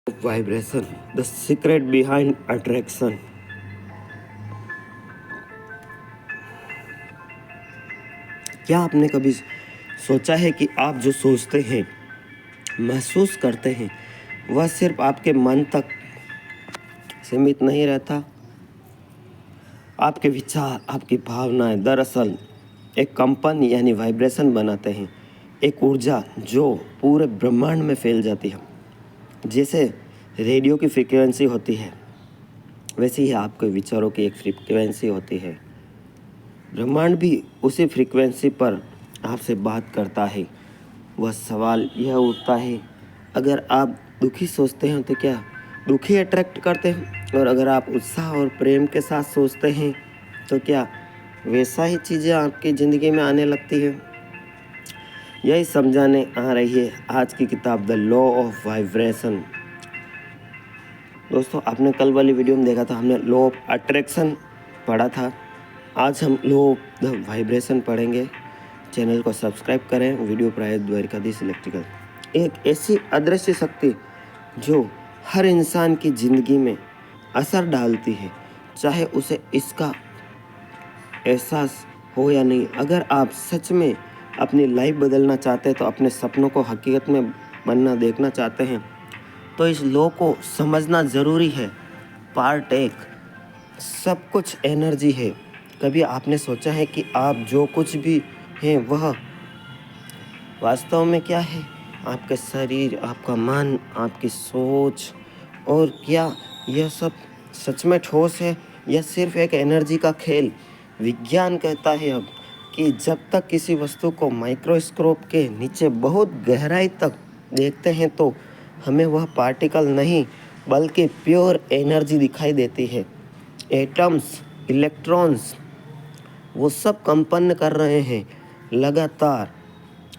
Vibration, the secret behind attraction. क्या आपने कभी सोचा है कि आप जो सोचते हैं, महसूस करते हैं, वह सिर्फ आपके मन तक सीमित नहीं रहता? आपके विचार, आपकी भावनाएं दरअसल एक कंपन यानी वाइब्रेशन बनाते हैं, एक ऊर्जा जो पूरे ब्रह्मांड में फैल जाती है। जैसे रेडियो की फ्रीक्वेंसी होती है, वैसे ही आपके विचारों की एक फ्रीक्वेंसी होती है। ब्रह्मांड भी उसी फ्रीक्वेंसी पर आपसे बात करता है। वह सवाल यह उठता है, अगर आप दुखी सोचते हैं तो क्या दुखी अट्रैक्ट करते हैं, और अगर आप उत्साह और प्रेम के साथ सोचते हैं तो क्या वैसा ही चीज़ें आपकी ज़िंदगी में आने लगती है? यही समझाने आ रही है आज की किताब द लॉ ऑफ वाइब्रेशन। दोस्तों, आपने कल वाली वीडियो में देखा था, हमने लॉ ऑफ अट्रैक्शन पढ़ा था। आज हम लॉ ऑफ द वाइब्रेशन पढ़ेंगे। चैनल को सब्सक्राइब करें। वीडियो प्राय द्वारिकाधीश इलेक्ट्रिकल। एक ऐसी अदृश्य शक्ति जो हर इंसान की ज़िंदगी में असर डालती है, चाहे उसे इसका एहसास हो या नहीं। अगर आप सच में अपनी लाइफ बदलना चाहते हैं, तो अपने सपनों को हकीकत में बनना देखना चाहते हैं, तो इस लॉ को समझना ज़रूरी है। पार्ट 1, सब कुछ एनर्जी है। कभी आपने सोचा है कि आप जो कुछ भी हैं वह वास्तव में क्या है? आपके शरीर, आपका मन, आपकी सोच, और क्या यह सब सच में ठोस है या सिर्फ एक एनर्जी का खेल? विज्ञान कहता है अब कि जब तक किसी वस्तु को माइक्रोस्कोप के नीचे बहुत गहराई तक देखते हैं तो हमें वह पार्टिकल नहीं बल्कि प्योर एनर्जी दिखाई देती है। एटम्स, इलेक्ट्रॉन्स, वो सब कंपन कर रहे हैं, लगातार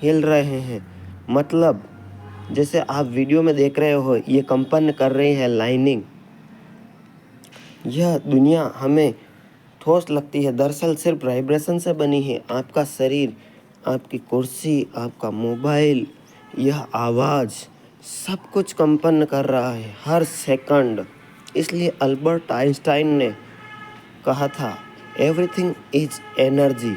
हिल रहे हैं। मतलब जैसे आप वीडियो में देख रहे हो, ये कंपन कर रही है लाइनिंग। यह दुनिया हमें ठोस लगती है, दरअसल सिर्फ वाइब्रेशन से बनी है। आपका शरीर, आपकी कुर्सी, आपका मोबाइल, यह आवाज़, सब कुछ कंपन कर रहा है हर सेकंड। इसलिए अल्बर्ट आइंस्टाइन ने कहा था, everything is energy,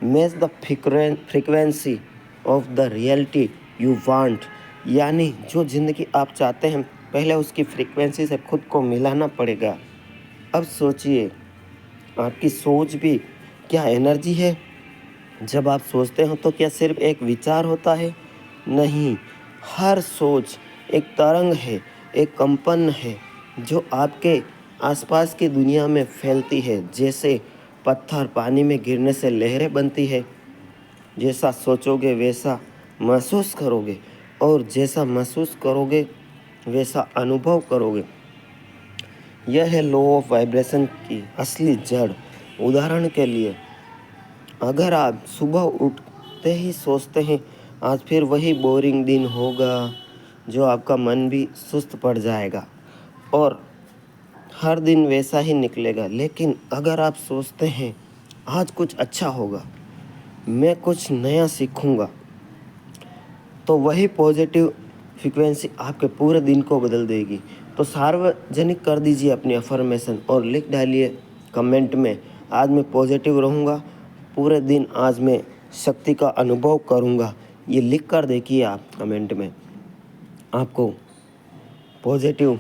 match the frequency of the reality you want. यानी जो ज़िंदगी आप चाहते हैं, पहले उसकी फ्रीक्वेंसी से खुद को मिलाना पड़ेगा। अब सोचिए, आपकी सोच भी क्या एनर्जी है? जब आप सोचते हो तो क्या सिर्फ एक विचार होता है? नहीं, हर सोच एक तरंग है, एक कंपन है जो आपके आसपास की दुनिया में फैलती है। जैसे पत्थर पानी में गिरने से लहरें बनती है। जैसा सोचोगे वैसा महसूस करोगे, और जैसा महसूस करोगे वैसा अनुभव करोगे। यह है लॉ ऑफ वाइब्रेशन की असली जड़। उदाहरण के लिए, अगर आप सुबह उठते ही सोचते हैं आज फिर वही बोरिंग दिन होगा, जो आपका मन भी सुस्त पड़ जाएगा और हर दिन वैसा ही निकलेगा। लेकिन अगर आप सोचते हैं आज कुछ अच्छा होगा, मैं कुछ नया सीखूंगा, तो वही पॉजिटिव फ्रीक्वेंसी आपके पूरे दिन को बदल देगी। तो सार्वजनिक कर दीजिए अपनी अफर्मेशन और लिख डालिए कमेंट में, आज मैं पॉजिटिव रहूँगा, पूरे दिन आज मैं शक्ति का अनुभव करूँगा। ये लिख कर देखिए आप कमेंट में, आपको पॉजिटिव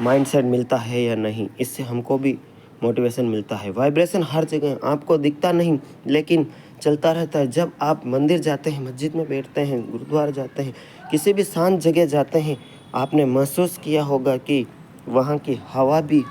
माइंडसेट मिलता है या नहीं। इससे हमको भी मोटिवेशन मिलता है। वाइब्रेशन हर जगह आपको दिखता नहीं, लेकिन चलता रहता है। जब आप मंदिर जाते हैं, मस्जिद में बैठते हैं, गुरुद्वारा जाते हैं, किसी भी शांत जगह जाते हैं, आपने महसूस किया होगा कि वहाँ की हवा भी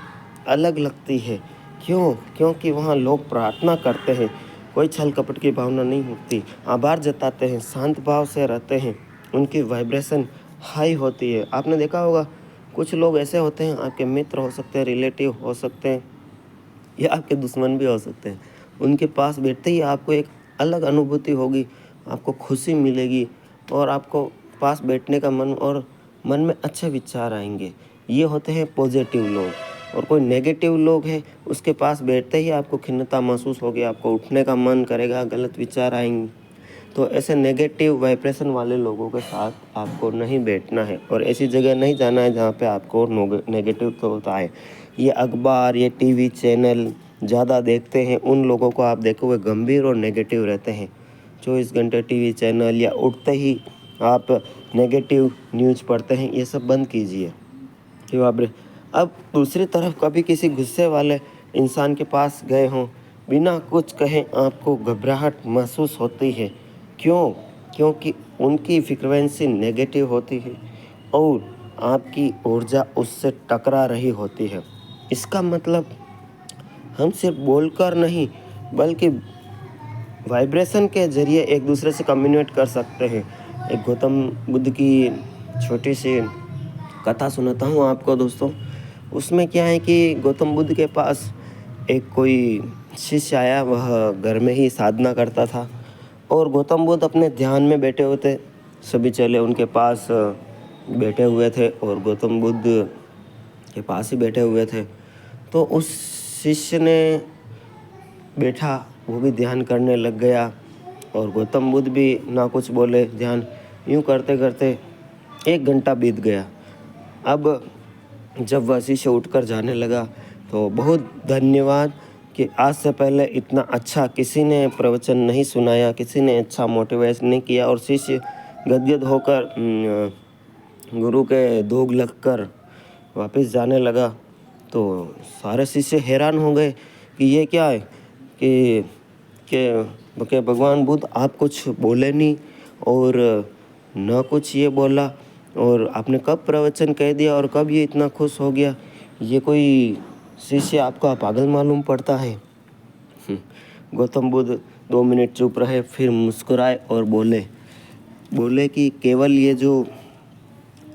अलग लगती है। क्यों? क्योंकि वहाँ लोग प्रार्थना करते हैं, कोई छल कपट की भावना नहीं होती, आभार जताते हैं, शांत भाव से रहते हैं, उनकी वाइब्रेशन हाई होती है। आपने देखा होगा, कुछ लोग ऐसे होते हैं, आपके मित्र हो सकते हैं, रिलेटिव हो सकते हैं, या आपके दुश्मन भी हो सकते हैं। उनके पास बैठते ही आपको एक अलग अनुभूति होगी, आपको खुशी मिलेगी और आपको पास बैठने का मन, और मन में अच्छे विचार आएंगे। ये होते हैं पॉजिटिव लोग। और कोई नेगेटिव लोग हैं, उसके पास बैठते ही आपको खिन्नता महसूस होगी, आपको उठने का मन करेगा, गलत विचार आएंगे। तो ऐसे नेगेटिव वाइब्रेशन वाले लोगों के साथ आपको नहीं बैठना है और ऐसी जगह नहीं जाना है जहाँ पे आपको नेगेटिव तो होता है। ये अखबार, ये टीवी चैनल ज़्यादा देखते हैं, उन लोगों को आप देखोगे गंभीर और नेगेटिव रहते हैं। 24 घंटे टीवी चैनल या उठते ही आप नेगेटिव न्यूज़ पढ़ते हैं, ये सब बंद कीजिए। क्यों आप अब दूसरी तरफ कभी किसी गुस्से वाले इंसान के पास गए हों, बिना कुछ कहे आपको घबराहट महसूस होती है। क्यों? क्योंकि उनकी फ्रीक्वेंसी नेगेटिव होती है और आपकी ऊर्जा उससे टकरा रही होती है। इसका मतलब हम सिर्फ बोलकर नहीं बल्कि वाइब्रेशन के ज़रिए एक दूसरे से कम्युनिकेट कर सकते हैं। एक गौतम बुद्ध की छोटी सी कथा सुनाता हूँ आपको दोस्तों। उसमें क्या है कि गौतम बुद्ध के पास एक कोई शिष्य आया, वह घर में ही साधना करता था और गौतम बुद्ध अपने ध्यान में बैठे हुए थे। सभी चेले उनके पास बैठे हुए थे और गौतम बुद्ध के पास ही बैठे हुए थे। तो उस शिष्य ने बैठा, वो भी ध्यान करने लग गया और गौतम बुद्ध भी ना कुछ बोले, ध्यान यूँ करते करते 1 घंटा बीत गया। अब जब वह शिष्य उठकर जाने लगा तो बहुत धन्यवाद कि आज से पहले इतना अच्छा किसी ने प्रवचन नहीं सुनाया, किसी ने अच्छा मोटिवेशन नहीं किया। और शिष्य गदगद होकर गुरु के दोग लगकर वापस जाने लगा। तो सारे शिष्य हैरान हो गए कि ये क्या है कि भगवान बुद्ध आप कुछ बोले नहीं और न कुछ ये बोला, और आपने कब प्रवचन कह दिया और कब ये इतना खुश हो गया। ये कोई शिष्य आपका पागल मालूम पड़ता है। गौतम बुद्ध 2 मिनट चुप रहे, फिर मुस्कुराए और बोले कि केवल ये जो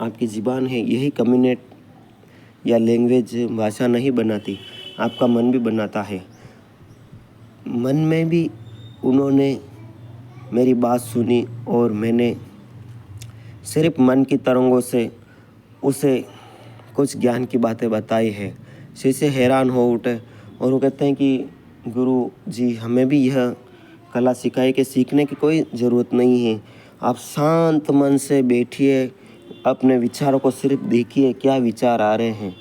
आपकी ज़ुबान है यही कम्युनिकेट या लैंग्वेज भाषा नहीं बनाती, आपका मन भी बनाता है। मन में भी उन्होंने मेरी बात सुनी और मैंने सिर्फ मन की तरंगों से उसे कुछ ज्ञान की बातें बताई है। शिष्य हैरान हो उठे और वो कहते हैं कि गुरु जी हमें भी यह कला सिखाई कि सीखने की कोई ज़रूरत नहीं है। आप शांत मन से बैठिए, अपने विचारों को सिर्फ देखिए क्या विचार आ रहे हैं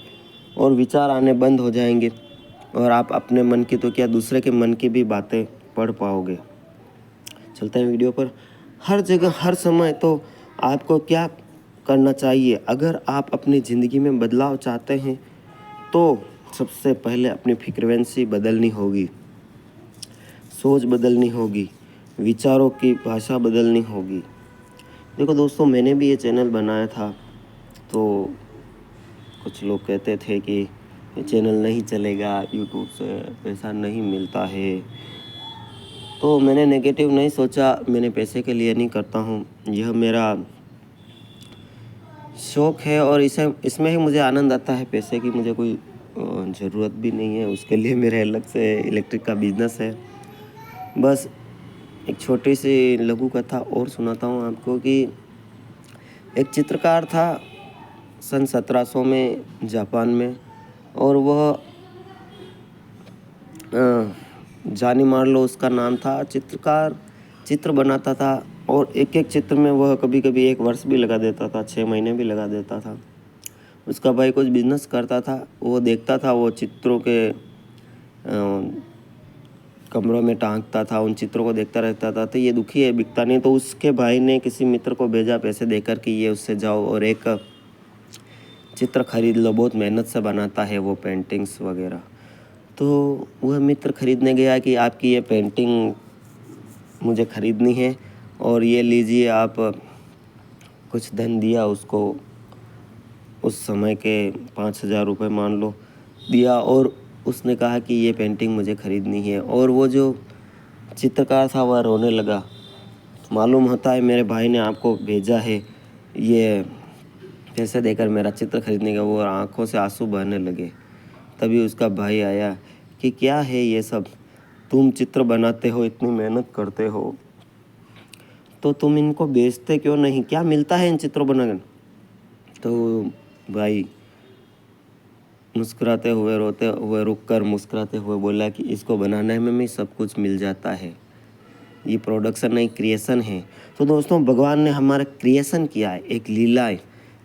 और विचार आने बंद हो जाएंगे और आप अपने मन की तो क्या दूसरे के मन की भी बातें पढ़ पाओगे। चलते हैं वीडियो पर। हर जगह हर समय तो आपको क्या करना चाहिए, अगर आप अपनी ज़िंदगी में बदलाव चाहते हैं तो सबसे पहले अपनी फ्रीक्वेंसी बदलनी होगी, सोच बदलनी होगी, विचारों की भाषा बदलनी होगी। देखो दोस्तों, मैंने भी ये चैनल बनाया था तो कुछ लोग कहते थे कि ये चैनल नहीं चलेगा, यूट्यूब से पैसा नहीं मिलता है। तो मैंने नेगेटिव नहीं सोचा, मैंने पैसे के लिए नहीं करता हूँ, यह मेरा शौक़ है और इसमें ही मुझे आनंद आता है। पैसे की मुझे कोई ज़रूरत भी नहीं है, उसके लिए मेरे अलग से इलेक्ट्रिक का बिज़नेस है। बस एक छोटी सी लघु कथा और सुनाता हूँ आपको कि एक चित्रकार था सन 1700 में जापान में, और वह जानी मान लो उसका नाम था। चित्रकार चित्र बनाता था और एक एक चित्र में वह कभी कभी 1 वर्ष भी लगा देता था, 6 महीने भी लगा देता था। उसका भाई कुछ बिजनेस करता था, वो देखता था, वो चित्रों के कमरों में टांगता था, उन चित्रों को देखता रहता था। तो ये दुखी है, बिकता नहीं। तो उसके भाई ने किसी मित्र को भेजा पैसे देकर कि ये उससे जाओ और एक चित्र खरीद लो, बहुत मेहनत से बनाता है वो पेंटिंग्स वगैरह। तो वह मित्र खरीदने गया कि आपकी ये पेंटिंग मुझे ख़रीदनी है और ये लीजिए। आप कुछ धन दिया उसको, उस समय के 5,000 रुपये मान लो दिया, और उसने कहा कि ये पेंटिंग मुझे ख़रीदनी है। और वो जो चित्रकार था वह रोने लगा। मालूम होता है मेरे भाई ने आपको भेजा है ये पैसे देकर मेरा चित्र खरीदने का। वो आंखों से आंसू बहने लगे। तभी उसका भाई आया कि क्या है ये सब, तुम चित्र बनाते हो, इतनी मेहनत करते हो, तो तुम इनको बेचते क्यों नहीं, क्या मिलता है इन चित्रों बनाकर। तो भाई मुस्कुराते हुए, रोते हुए, रुक कर मुस्कुराते हुए बोला कि इसको बनाने में भी सब कुछ मिल जाता है, ये प्रोडक्शन नहीं, क्रिएशन है। तो दोस्तों भगवान ने हमारा क्रिएशन किया है, एक लीलाएँ,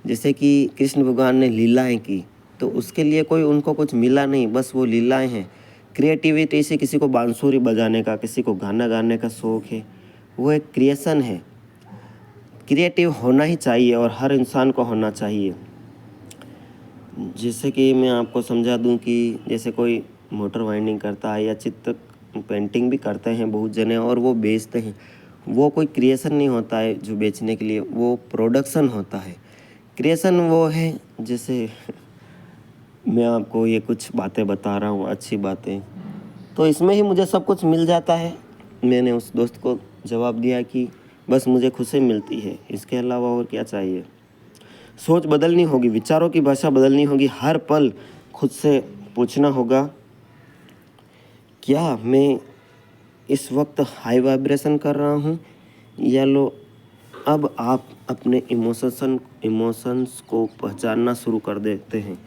जैसे कि कृष्ण भगवान ने लीलाएँ की, तो उसके लिए कोई उनको कुछ मिला नहीं, बस वो लीलाएँ हैं। क्रिएटिविटी से किसी को बांसुरी बजाने का, किसी को गाना गाने का शौक़ है, वो एक क्रिएशन है। क्रिएटिव होना ही चाहिए और हर इंसान को होना चाहिए। जैसे कि मैं आपको समझा दूं कि जैसे कोई मोटर वाइंडिंग करता है या चित्र पेंटिंग भी करते हैं बहुत जने और वो बेचते हैं, वो कोई क्रिएशन नहीं होता है जो बेचने के लिए, वो प्रोडक्शन होता है। क्रिएशन वो है जैसे मैं आपको ये कुछ बातें बता रहा हूँ, अच्छी बातें, तो इसमें ही मुझे सब कुछ मिल जाता है। मैंने उस दोस्त को जवाब दिया कि बस मुझे खुशी मिलती है, इसके अलावा और क्या चाहिए। सोच बदलनी होगी, विचारों की भाषा बदलनी होगी, हर पल खुद से पूछना होगा, क्या मैं इस वक्त हाई वाइब्रेशन कर रहा हूँ या लो। अब आप अपने इमोशंस को पहचानना शुरू कर देते हैं।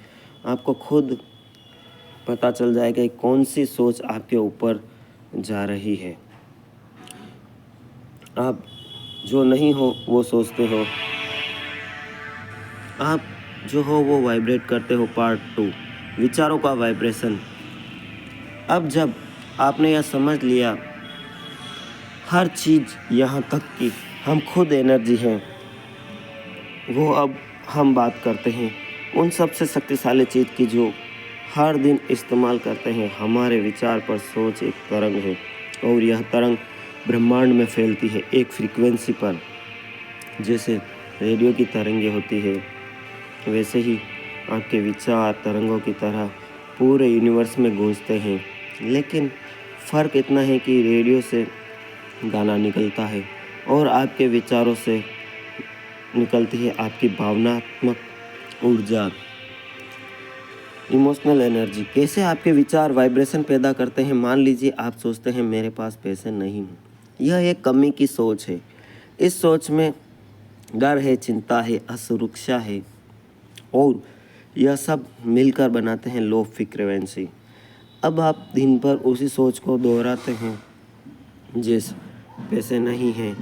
आपको खुद पता चल जाएगा कि कौन सी सोच आपके ऊपर जा रही है। आप जो नहीं हो वो सोचते हो, आप जो हो वो वाइब्रेट करते हो। पार्ट 2, विचारों का वाइब्रेशन। अब जब आपने यह समझ लिया, हर चीज़ यहाँ तक कि हम खुद एनर्जी हैं, वो अब हम बात करते हैं उन सबसे शक्तिशाली चीज़ की जो हर दिन इस्तेमाल करते हैं। हमारे विचार पर सोच एक तरंग है और यह तरंग ब्रह्मांड में फैलती है एक फ्रीक्वेंसी पर। जैसे रेडियो की तरंगें होती है, वैसे ही आपके विचार तरंगों की तरह पूरे यूनिवर्स में गूंजते हैं। लेकिन फ़र्क इतना है कि रेडियो से गाना निकलता है और आपके विचारों से निकलती है आपकी भावनात्मक ऊर्जा, इमोशनल एनर्जी। कैसे आपके विचार वाइब्रेशन पैदा करते हैं। मान लीजिए आप सोचते हैं मेरे पास पैसे नहीं हैं, यह एक कमी की सोच है। इस सोच में डर है, चिंता है, असुरक्षा है और यह सब मिलकर बनाते हैं लो फ्रीक्वेंसी। अब आप दिन भर उसी सोच को दोहराते हैं, जैसे पैसे नहीं हैं,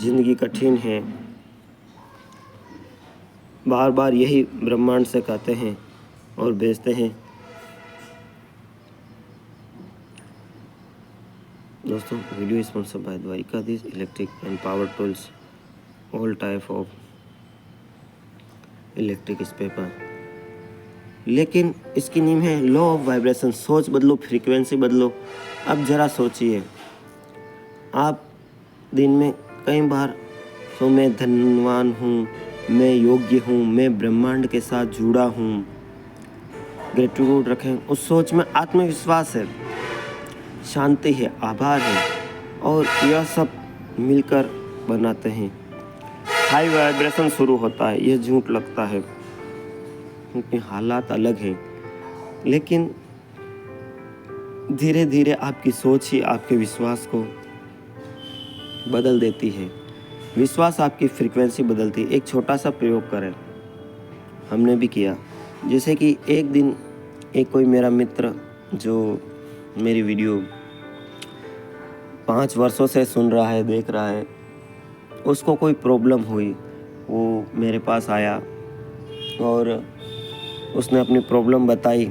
ज़िंदगी कठिन है, बार बार यही ब्रह्मांड से कहते हैं और बेचते हैं। दोस्तों video sponsored by Dwarkadhish electric and power tools, all type of electric sprayer. लेकिन इसकी नींव है लॉ ऑफ वाइब्रेशन। सोच बदलो, फ्रीक्वेंसी बदलो। अब ज़रा सोचिए, आप दिन में कई बार तो मैं धनवान हूँ, मैं योग्य हूँ, मैं ब्रह्मांड के साथ जुड़ा हूँ, ग्रेटिट्यूड रखें। उस सोच में आत्मविश्वास है, शांति है, आभार है और यह सब मिलकर बनाते हैं हाई वाइब्रेशन शुरू होता है। यह झूठ लगता है क्योंकि हालात अलग हैं, लेकिन धीरे धीरे आपकी सोच ही आपके विश्वास को बदल देती है। विश्वास आपकी फ्रीक्वेंसी बदलती है। एक छोटा सा प्रयोग करें, हमने भी किया। जैसे कि एक दिन एक कोई मेरा मित्र जो मेरी वीडियो 5 वर्षों से सुन रहा है, देख रहा है, उसको कोई प्रॉब्लम हुई, वो मेरे पास आया और उसने अपनी प्रॉब्लम बताई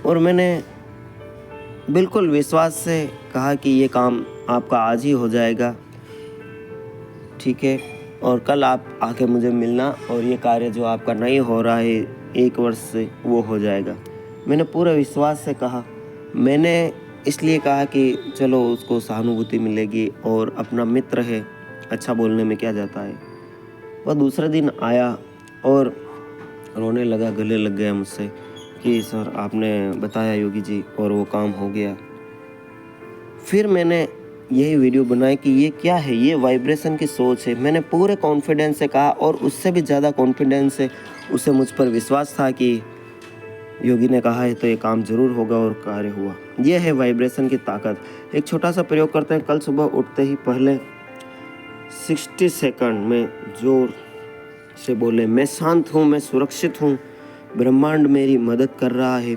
और मैंने बिल्कुल विश्वास से कहा कि ये काम आपका आज ही हो जाएगा, ठीक है, और कल आप आके मुझे मिलना और ये कार्य जो आपका नहीं हो रहा है 1 वर्ष से, वो हो जाएगा। मैंने पूरे विश्वास से कहा। मैंने इसलिए कहा कि चलो उसको सहानुभूति मिलेगी और अपना मित्र है, अच्छा बोलने में क्या जाता है। वह दूसरे दिन आया और रोने लगा, गले लग गया मुझसे कि सर आपने बताया योगी जी और वो काम हो गया। फिर मैंने यही वीडियो बनाई कि ये क्या है, ये वाइब्रेशन की सोच है। मैंने पूरे कॉन्फिडेंस से कहा और उससे भी ज़्यादा कॉन्फिडेंस से उसे मुझ पर विश्वास था कि योगी ने कहा है तो ये काम ज़रूर होगा और कार्य हुआ। यह है वाइब्रेशन की ताकत। एक छोटा सा प्रयोग करते हैं। कल सुबह उठते ही पहले 60 सेकंड में जोर से बोले, मैं शांत हूँ, मैं सुरक्षित हूँ, ब्रह्मांड मेरी मदद कर रहा है।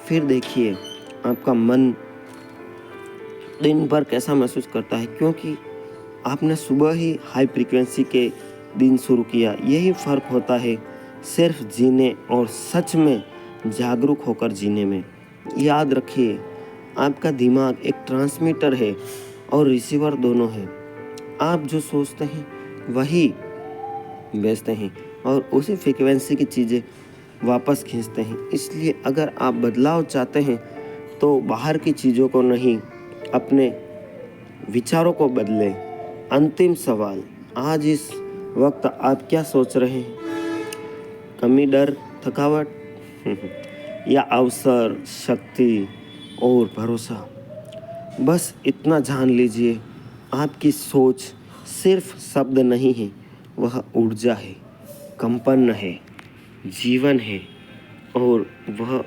फिर देखिए आपका मन दिन भर कैसा महसूस करता है, क्योंकि आपने सुबह ही हाई फ्रीक्वेंसी के दिन शुरू किया। यही फ़र्क होता है सिर्फ जीने और सच में जागरूक होकर जीने में। याद रखिए, आपका दिमाग एक ट्रांसमीटर है और रिसीवर दोनों है। आप जो सोचते हैं वही भेजते हैं और उसी फ्रीक्वेंसी की चीज़ें वापस खींचते हैं। इसलिए अगर आप बदलाव चाहते हैं तो बाहर की चीज़ों को नहीं, अपने विचारों को बदलें। अंतिम सवाल, आज इस वक्त आप क्या सोच रहे हैं? कमी, डर, थकावट या अवसर, शक्ति और भरोसा? बस इतना जान लीजिए, आपकी सोच सिर्फ शब्द नहीं है, वह ऊर्जा है, कंपन है, जीवन है और वह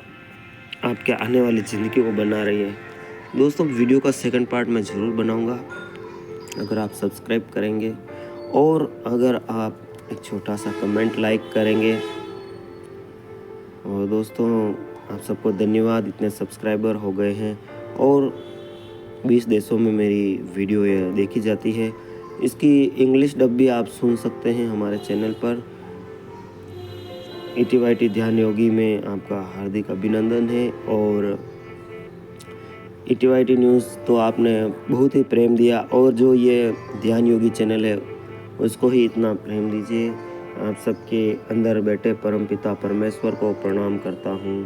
आपके आने वाली ज़िंदगी को बना रही है। दोस्तों, वीडियो का सेकंड पार्ट मैं ज़रूर बनाऊंगा अगर आप सब्सक्राइब करेंगे और अगर आप एक छोटा सा कमेंट लाइक करेंगे। और दोस्तों, आप सबको धन्यवाद, इतने सब्सक्राइबर हो गए हैं और 20 देशों में मेरी वीडियो ये देखी जाती है। इसकी इंग्लिश डब भी आप सुन सकते हैं हमारे चैनल पर। इटीवाईटी ध्यान योगी में आपका हार्दिक अभिनंदन है और इटीवाईटी न्यूज़ तो आपने बहुत ही प्रेम दिया और जो ये ध्यान योगी चैनल है उसको ही इतना प्रेम दीजिए। आप सबके अंदर बैठे परमपिता परमेश्वर को प्रणाम करता हूँ।